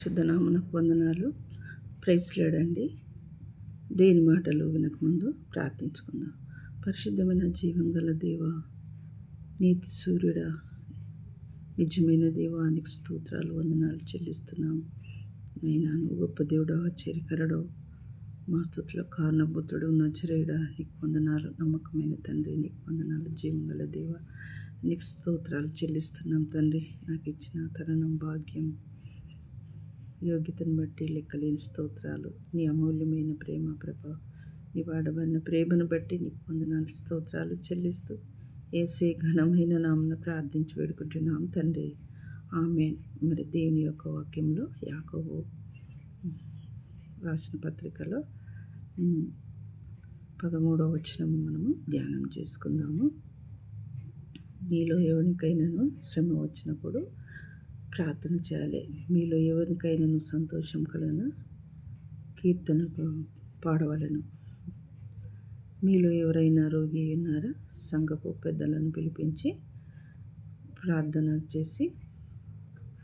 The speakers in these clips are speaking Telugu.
పరిశుద్ధనామమునకు వందనాలు. ప్రైజ్ లేడండి. దేని మాటలు వినకముందు ప్రార్థించుకుందాం. పరిశుద్ధమైన జీవం గల దేవ, నీతి సూర్యుడా, నిజమైన దేవానికి స్తోత్రాలు వందనాలు చెల్లిస్తున్నాం. నైనా నువ్వు గొప్ప దేవుడు, ఆశ్చర్యకరుడు, మా స్తుతుల కారణభూతుడు, నజరేయుడా, నీకు వందనాలు. నమ్మకమైన తండ్రి, నీకు వందనాలు. జీవం గల దేవ, నీకు స్తోత్రాలు చెల్లిస్తున్నాం తండ్రి. నాకు ఇచ్చిన తరుణం, భాగ్యం, యోగ్యతను బట్టి లెక్కలేని స్తోత్రాలు. నీ అమూల్యమైన ప్రేమ, నీ వాడబడిన ప్రేమను బట్టి నీకు వందనాలు, స్తోత్రాలు చెల్లిస్తూ యేసే ఘనమైన నామమున ప్రార్థించి వేడుకుంటున్నాం తండ్రి. ఆమేన్. మరి దేవుని యొక్క వాక్యంలో యాకోబు రాసిన పత్రికలో 13వ వచనం మనము ధ్యానం చేసుకుందాము. మీలో ఎవరికైనాను శ్రమ వచ్చినప్పుడు ప్రార్థన చేయాలి. మీలో ఎవరికైనాను సంతోషం కలన కీర్తన పాడవలను. మీలో ఎవరైనా రోగి ఉన్నారా? సంఘపు పెద్దలను పిలిపించి ప్రార్థన చేసి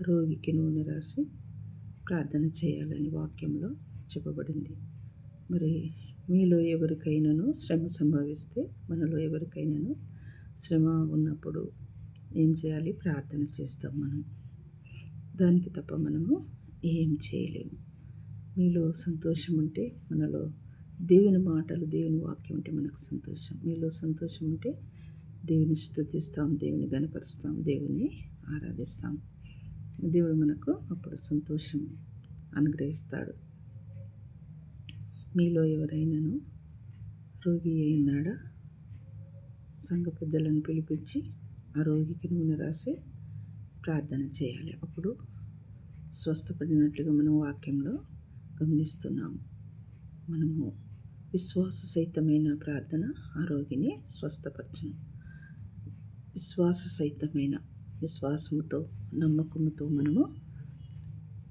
రోగికి నూనె రాసి ప్రార్థన చేయాలని వాక్యంలో చెప్పబడింది. మరి మీలో ఎవరికైనాను శ్రమ సంభవిస్తే, మనలో ఎవరికైనాను శ్రమ ఉన్నప్పుడు ఏం చేయాలి? ప్రార్థన చేస్తాం మనం. దానికి తప్ప మనము ఏం చేయలేము. మీలో సంతోషం ఉంటే, మనలో దేవుని మాటలు, దేవుని వాక్యం ఉంటే మనకు సంతోషం. మీలో సంతోషం ఉంటే దేవుని స్తుతిస్తాం, దేవుని గణపరుస్తాం, దేవుని ఆరాధిస్తాం. దేవుడు మనకు అప్పుడు సంతోషం అనుగ్రహిస్తాడు. మీలో ఎవరైనాను రోగి అయినాడా? సంఘ పెద్దలను పిలిపించి ఆ రోగికి నూనె రాసి ప్రార్థన చేయాలి. అప్పుడు స్వస్థపడినట్లుగా మనం వాక్యంలో గమనిస్తున్నాము. మనము విశ్వాస సహితమైన ప్రార్థన ఆ రోగిని స్వస్థపరచును. విశ్వాసముతో, నమ్మకముతో మనము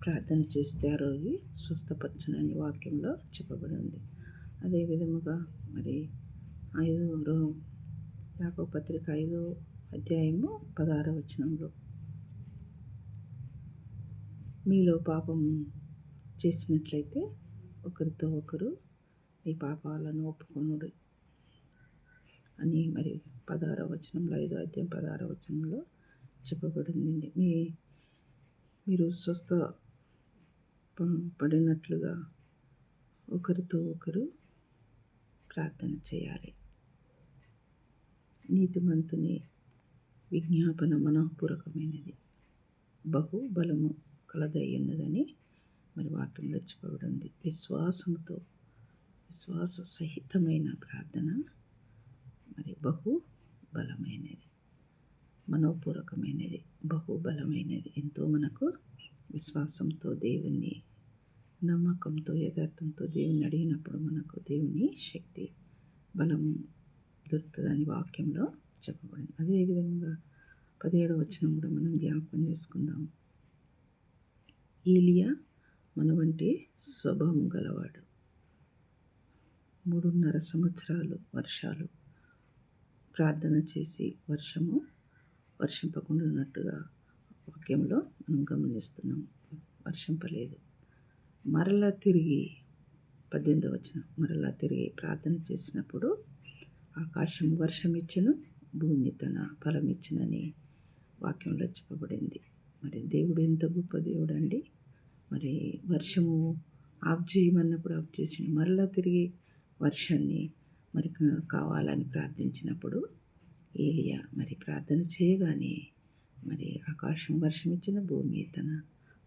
ప్రార్థన చేస్తే ఆ రోగి స్వస్థపరచునని వాక్యంలో చెప్పబడి ఉంది. అదే విధముగా మరి యాకోబు పత్రిక 5వ అధ్యాయము 16వ వచనంలో, మీలో పాపం చేసినట్లయితే ఒకరితో ఒకరు ఈ పాపాలను ఒప్పుకొనుడి అని మరి 16వ వచనంలో, 5వ అధ్యాయం 16వ వచనంలో చెప్పబడింది. మీరు స్వస్థ పడినట్లుగా ఒకరితో ఒకరు ప్రార్థన చేయాలి. నీతిమంతుని విజ్ఞాపన మనఃపూర్వకమైనది, బహు బలము కలదయ్యున్నదని మరి వాక్యంలో చెప్పబడింది. విశ్వాస సహితమైన ప్రార్థన మరి బహు బలమైనది, మనోపూర్వకమైనది, బహుబలమైనది. ఎంతో మనకు విశ్వాసంతో, దేవుణ్ణి నమ్మకంతో, యథార్థంతో దేవుణ్ణి అడిగినప్పుడు మనకు దేవుని శక్తి, బలం దొరుకుతుందని వాక్యంలో చెప్పబడింది. అదేవిధంగా 17వ వచనం కూడా మనం జ్ఞాపకం చేసుకుందాం. ఏలియా మన వంటి స్వభావం గలవాడు. 3.5 సంవత్సరాలు వర్షాలు ప్రార్థన చేసి వర్షింపకుండా ఉన్నట్టుగా వాక్యంలో మనం గమనిస్తున్నాం. వర్షింపలేదు. మరలా తిరిగి 18వ వచనం, మరలా తిరిగి ప్రార్థన చేసినప్పుడు ఆకాశం వర్షం ఇచ్చెను, భూమి తన ఫలం ఇచ్చునని వాక్యంలో చెప్పబడింది. మరి దేవుడు ఎంత గొప్ప దేవుడు అండి. మరి వర్షము ఆఫ్ చేయమన్నప్పుడు ఆఫ్ చేసిండు. మరలా తిరిగి వర్షాన్ని మరి కావాలని ప్రార్థించినప్పుడు ఏలియా మరి ప్రార్థన చేయగానే మరి ఆకాశం వర్షం ఇచ్చిన, భూమి తన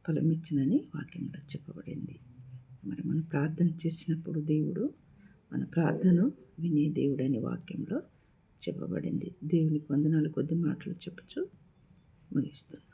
ఫలం ఇచ్చినని వాక్యంలో చెప్పబడింది. మరి మనం ప్రార్థన చేసినప్పుడు దేవుడు మన ప్రార్థన వినే దేవుడని వాక్యంలో చెప్పబడింది. దేవునికి వందనాలు. కొద్ది మాటలు చెప్పుచు ముగిస్తున్నాను.